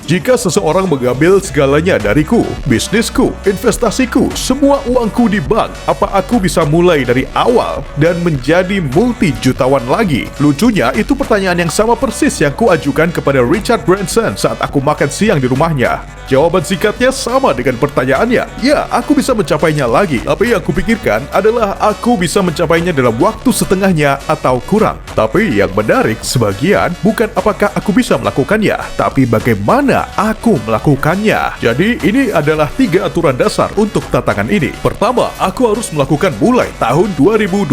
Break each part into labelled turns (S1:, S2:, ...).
S1: Jika seseorang mengambil segalanya dariku, bisnisku, investasiku, semua uangku di bank, apa aku bisa mulai dari awal dan menjadi multi-jutawan lagi? Lucunya, itu pertanyaan yang sama persis yang kuajukan kepada Richard Branson saat aku makan siang di rumahnya. Jawaban singkatnya sama dengan pertanyaannya. Ya, aku bisa mencapainya lagi. Tapi yang kupikirkan adalah aku bisa mencapainya dalam waktu setengahnya atau kurang. Tapi yang menarik sebagian bukan apakah aku bisa melakukannya, tapi bagaimana aku melakukannya. Jadi ini adalah 3 aturan dasar untuk tantangan ini. Pertama, aku harus melakukan mulai tahun 2020.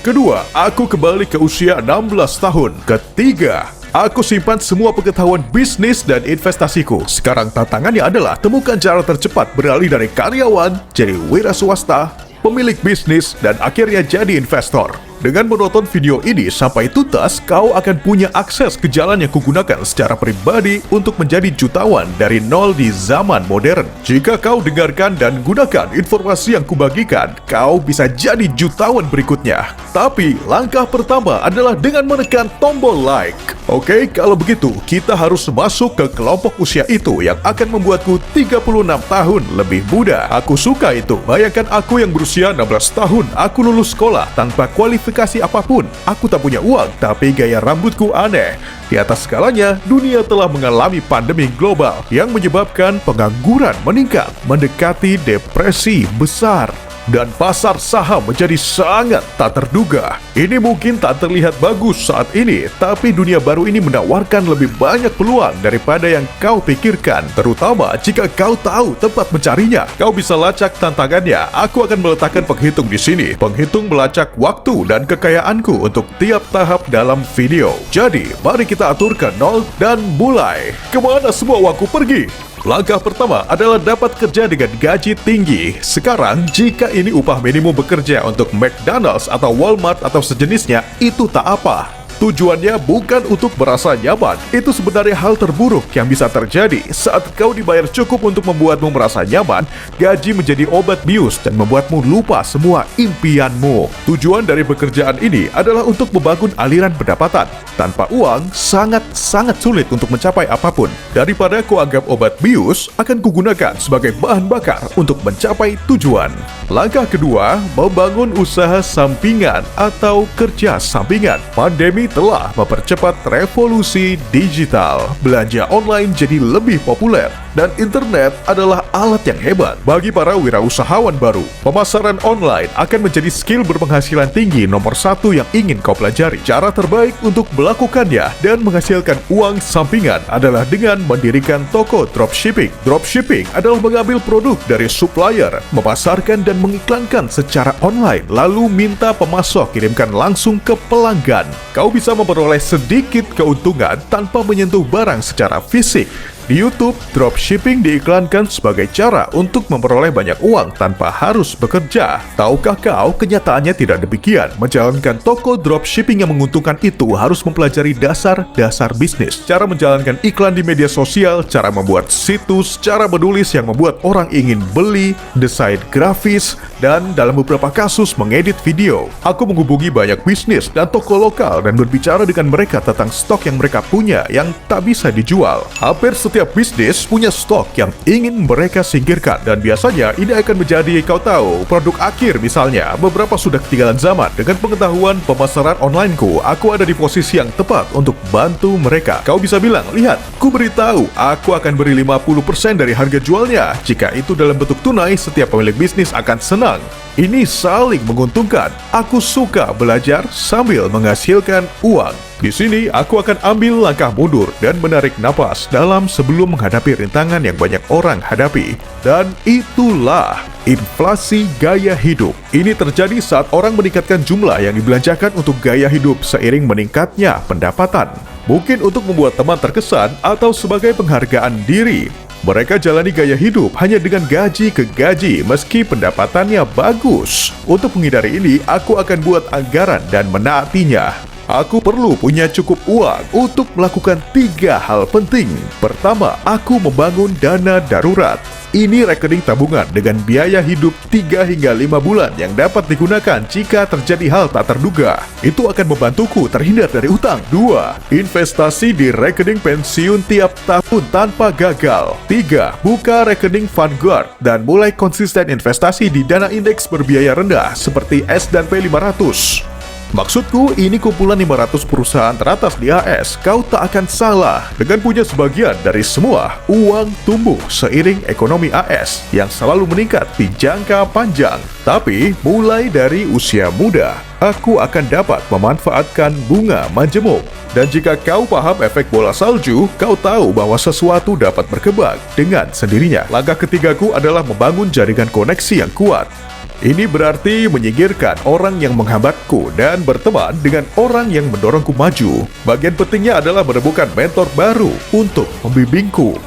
S1: Kedua, aku kembali ke usia 16 tahun. Ketiga, aku simpan semua pengetahuan bisnis dan investasiku. Sekarang tantangannya adalah temukan cara tercepat beralih dari karyawan jadi wira swasta, pemilik bisnis, dan akhirnya jadi investor. Dengan menonton video ini sampai tuntas, kau akan punya akses ke jalan yang kugunakan secara pribadi untuk menjadi jutawan dari nol di zaman modern. Jika kau dengarkan dan gunakan informasi yang kubagikan, kau bisa jadi jutawan berikutnya. Tapi langkah pertama adalah dengan menekan tombol like. Oke, kalau begitu kita harus masuk ke kelompok usia itu yang akan membuatku 36 tahun lebih muda. Aku suka itu. Bayangkan aku yang berusia 16 tahun, aku lulus sekolah tanpa kualifikasi apapun. Aku tak punya uang, tapi gaya rambutku aneh. Di atas segalanya, dunia telah mengalami pandemi global yang menyebabkan pengangguran meningkat, mendekati depresi besar. Dan pasar saham menjadi sangat tak terduga. Ini mungkin tak terlihat bagus saat ini, tapi dunia baru ini menawarkan lebih banyak peluang daripada yang kau pikirkan. Terutama jika kau tahu tempat mencarinya. Kau bisa lacak tantangannya. Aku akan meletakkan penghitung di sini. Penghitung melacak waktu dan kekayaanku untuk tiap tahap dalam video. Jadi, mari kita atur ke 0 dan mulai. Kemana semua uangku pergi? Langkah pertama adalah dapat kerja dengan gaji tinggi. Sekarang, jika ini upah minimum bekerja untuk McDonald's atau Walmart atau sejenisnya, itu tak apa. Tujuannya bukan untuk merasa nyaman. Itu sebenarnya hal terburuk yang bisa terjadi. Saat kau dibayar cukup untuk membuatmu merasa nyaman, gaji menjadi obat bius dan membuatmu lupa semua impianmu. Tujuan dari pekerjaan ini adalah untuk membangun aliran pendapatan. Tanpa uang, sangat-sangat sulit untuk mencapai apapun. Daripada kau anggap obat bius, akan kugunakan sebagai bahan bakar untuk mencapai tujuan. Langkah kedua, membangun usaha sampingan atau kerja sampingan. Pandemi telah mempercepat revolusi digital. Belanja online jadi lebih populer dan internet adalah alat yang hebat bagi para wirausahawan baru. Pemasaran online akan menjadi skill berpenghasilan tinggi nomor 1 yang ingin kau pelajari. Cara terbaik untuk melakukannya dan menghasilkan uang sampingan adalah dengan mendirikan toko dropshipping. Dropshipping adalah mengambil produk dari supplier, memasarkan dan mengiklankan secara online, lalu minta pemasok kirimkan langsung ke pelanggan. Kau bisa memperoleh sedikit keuntungan tanpa menyentuh barang secara fisik. Di YouTube, dropshipping diiklankan sebagai cara untuk memperoleh banyak uang tanpa harus bekerja. Tahukah kau, kenyataannya tidak demikian. Menjalankan toko dropshipping yang menguntungkan itu harus mempelajari dasar-dasar bisnis. Cara menjalankan iklan di media sosial, cara membuat situs, cara menulis yang membuat orang ingin beli, desain grafis, dan dalam beberapa kasus mengedit video. Aku menghubungi banyak bisnis dan toko lokal dan berbicara dengan mereka tentang stok yang mereka punya yang tak bisa dijual. Hampir setiap bisnis punya stok yang ingin mereka singkirkan, dan biasanya ini akan menjadi, kau tahu, produk akhir misalnya. Beberapa sudah ketinggalan zaman. Dengan pengetahuan pemasaran onlineku, aku ada di posisi yang tepat untuk bantu mereka. Kau bisa bilang, lihat, ku beritahu, aku akan beri 50% dari harga jualnya. Jika itu dalam bentuk tunai, setiap pemilik bisnis akan senang. Ini saling menguntungkan. Aku suka belajar sambil menghasilkan uang. Di sini, aku akan ambil langkah mundur dan menarik napas dalam sebelum menghadapi rintangan yang banyak orang hadapi. Dan itulah inflasi gaya hidup. Ini terjadi saat orang meningkatkan jumlah yang dibelanjakan untuk gaya hidup seiring meningkatnya pendapatan. Mungkin untuk membuat teman terkesan atau sebagai penghargaan diri. Mereka jalani gaya hidup hanya dengan gaji ke gaji meski pendapatannya bagus. Untuk menghindari ini, aku akan buat anggaran dan menaatinya. Aku perlu punya cukup uang untuk melakukan 3 hal penting. Pertama, aku membangun dana darurat. Ini rekening tabungan dengan biaya hidup 3 hingga 5 bulan yang dapat digunakan jika terjadi hal tak terduga. Itu akan membantuku terhindar dari utang. 2. Investasi di rekening pensiun tiap tahun tanpa gagal. 3. Buka rekening Vanguard dan mulai konsisten investasi di dana indeks berbiaya rendah seperti S&P 500. Maksudku, ini kumpulan 500 perusahaan teratas di AS. Kau tak akan salah. Dengan punya sebagian dari semua, uang tumbuh seiring ekonomi AS yang selalu meningkat di jangka panjang. Tapi, mulai dari usia muda, aku akan dapat memanfaatkan bunga majemuk. Dan jika kau paham efek bola salju, kau tahu bahwa sesuatu dapat berkembang dengan sendirinya. Langkah ketigaku adalah membangun jaringan koneksi yang kuat. Ini berarti menyingkirkan orang yang menghambatku dan berteman dengan orang yang mendorongku maju. Bagian pentingnya adalah menemukan mentor baru untuk membimbingku.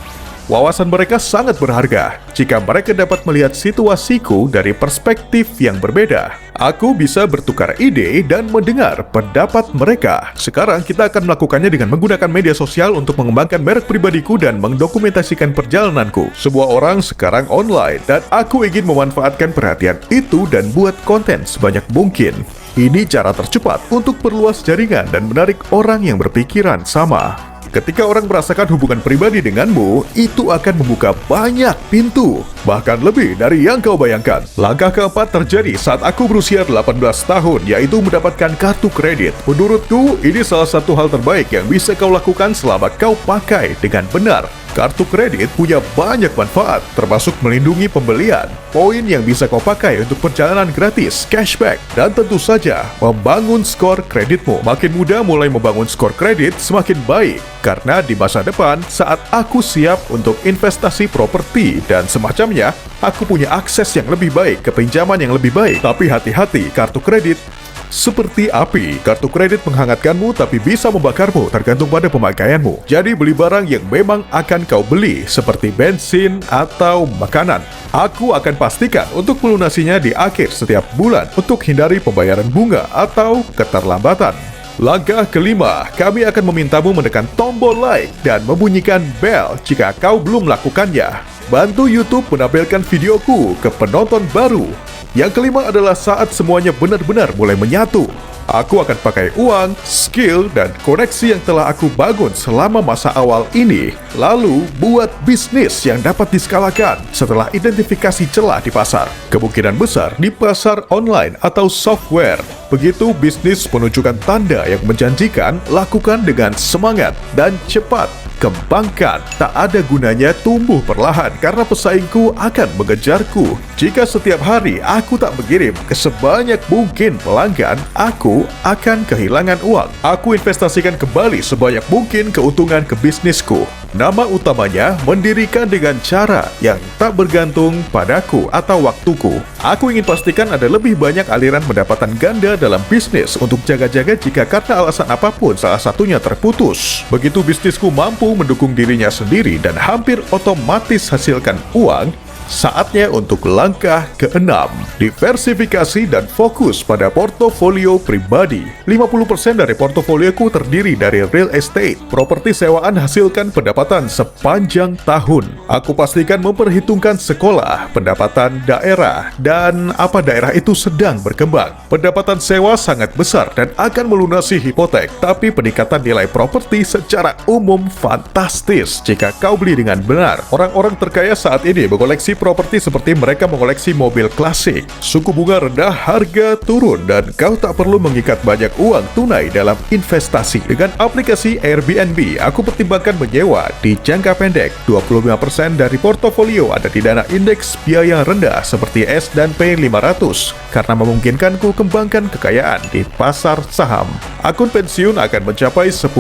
S1: Wawasan mereka sangat berharga. Jika mereka dapat melihat situasiku dari perspektif yang berbeda, aku bisa bertukar ide dan mendengar pendapat mereka. Sekarang kita akan melakukannya dengan menggunakan media sosial untuk mengembangkan merek pribadiku dan mendokumentasikan perjalananku. Semua orang sekarang online dan aku ingin memanfaatkan perhatian itu dan buat konten sebanyak mungkin. Ini cara tercepat untuk perluas jaringan dan menarik orang yang berpikiran sama. Ketika orang merasakan hubungan pribadi denganmu, itu akan membuka banyak pintu, bahkan lebih dari yang kau bayangkan. Langkah keempat terjadi saat aku berusia 18 tahun, yaitu mendapatkan kartu kredit. Menurutku, ini salah satu hal terbaik yang bisa kau lakukan selama kau pakai dengan benar. Kartu kredit punya banyak manfaat, termasuk melindungi pembelian, poin yang bisa kau pakai untuk perjalanan gratis, cashback, dan tentu saja membangun skor kreditmu. Makin mudah mulai membangun skor kredit, semakin baik. Karena di masa depan, saat aku siap untuk investasi properti dan semacamnya, aku punya akses yang lebih baik ke pinjaman yang lebih baik. Tapi hati-hati, kartu kredit seperti api. Kartu kredit menghangatkanmu tapi bisa membakarmu tergantung pada pemakaianmu. Jadi beli barang yang memang akan kau beli seperti bensin atau makanan. Aku akan pastikan untuk melunasinya di akhir setiap bulan untuk hindari pembayaran bunga atau keterlambatan. Langkah kelima, kami akan memintamu menekan tombol like dan membunyikan bel jika kau belum melakukannya. Bantu YouTube menampilkan videoku ke penonton baru. Yang kelima adalah saat semuanya benar-benar mulai menyatu. Aku akan pakai uang, skill, dan koneksi yang telah aku bangun selama masa awal ini, lalu buat bisnis yang dapat diskalakan setelah identifikasi celah di pasar. Kemungkinan besar di pasar online atau software. Begitu bisnis menunjukkan tanda yang menjanjikan, lakukan dengan semangat dan cepat. Kembangkan, tak ada gunanya tumbuh perlahan karena pesaingku akan mengejarku. Jika setiap hari aku tak mengirim ke sebanyak mungkin pelanggan, aku akan kehilangan uang. Aku investasikan kembali sebanyak mungkin keuntungan ke bisnisku. Nama utamanya mendirikan dengan cara yang tak bergantung padaku atau waktuku. Aku ingin pastikan ada lebih banyak aliran pendapatan ganda dalam bisnis untuk jaga-jaga jika karena alasan apapun salah satunya terputus. Begitu bisnisku mampu mendukung dirinya sendiri dan hampir otomatis hasilkan uang, saatnya untuk langkah keenam, diversifikasi dan fokus pada portofolio pribadi. 50% dari portofolioku terdiri dari real estate. Properti sewaan hasilkan pendapatan sepanjang tahun. Aku pastikan memperhitungkan sekolah, pendapatan daerah, dan apa daerah itu sedang berkembang. Pendapatan sewa sangat besar dan akan melunasi hipotek, tapi peningkatan nilai properti secara umum fantastis jika kau beli dengan benar. Orang-orang terkaya saat ini mengoleksi properti seperti mereka mengoleksi mobil klasik. Suku bunga rendah, harga turun, dan kau tak perlu mengikat banyak uang tunai dalam investasi. Dengan aplikasi Airbnb, aku pertimbangkan menyewa di jangka pendek. 25% dari portofolio ada di dana indeks biaya rendah seperti S&P 500 karena memungkinkanku kembangkan kekayaan di pasar saham. Akun pensiun akan mencapai 10%.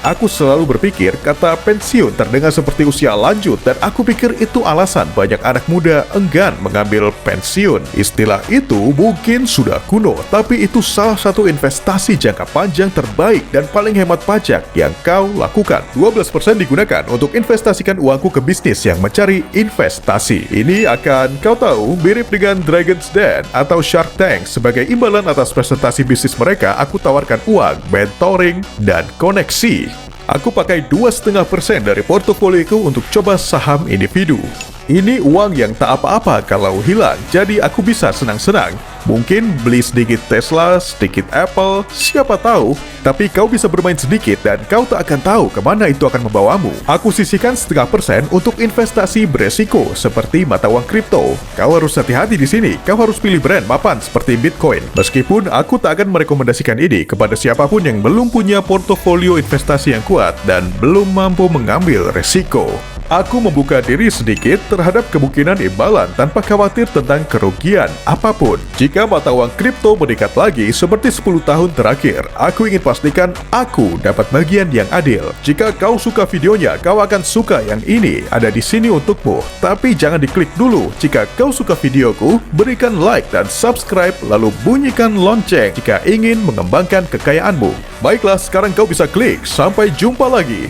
S1: Aku selalu berpikir kata pensiun terdengar seperti usia lanjut dan aku pikir itu alasan banyak anak muda enggan mengambil pensiun. Istilah itu mungkin sudah kuno, tapi itu salah satu investasi jangka panjang terbaik dan paling hemat pajak yang kau lakukan. 12% digunakan untuk investasikan uangku ke bisnis yang mencari investasi. Ini akan kau tahu mirip dengan Dragon's Den atau Shark Tank. Sebagai imbalan atas presentasi bisnis mereka, aku tawarkan mengeluarkan uang, mentoring, dan koneksi. Aku pakai 2,5% dari portofolioku untuk coba saham individu. Ini uang yang tak apa-apa kalau hilang, jadi aku bisa senang-senang. Mungkin beli sedikit Tesla, sedikit Apple, siapa tahu. Tapi kau bisa bermain sedikit dan kau tak akan tahu kemana itu akan membawamu. Aku sisihkan 0,5% untuk investasi beresiko seperti mata uang kripto. Kau harus hati-hati di sini. Kau harus pilih brand mapan seperti Bitcoin. Meskipun aku tak akan merekomendasikan ini kepada siapapun yang belum punya portofolio investasi yang kuat dan belum mampu mengambil resiko. Aku membuka diri sedikit terhadap kemungkinan imbalan tanpa khawatir tentang kerugian apapun. Jika mata uang kripto meningkat lagi seperti 10 tahun terakhir, aku ingin pastikan aku dapat bagian yang adil. Jika kau suka videonya, kau akan suka yang ini ada di sini untukmu. Tapi jangan diklik dulu. Jika kau suka videoku, berikan like dan subscribe lalu bunyikan lonceng jika ingin mengembangkan kekayaanmu. Baiklah, sekarang kau bisa klik. Sampai jumpa lagi.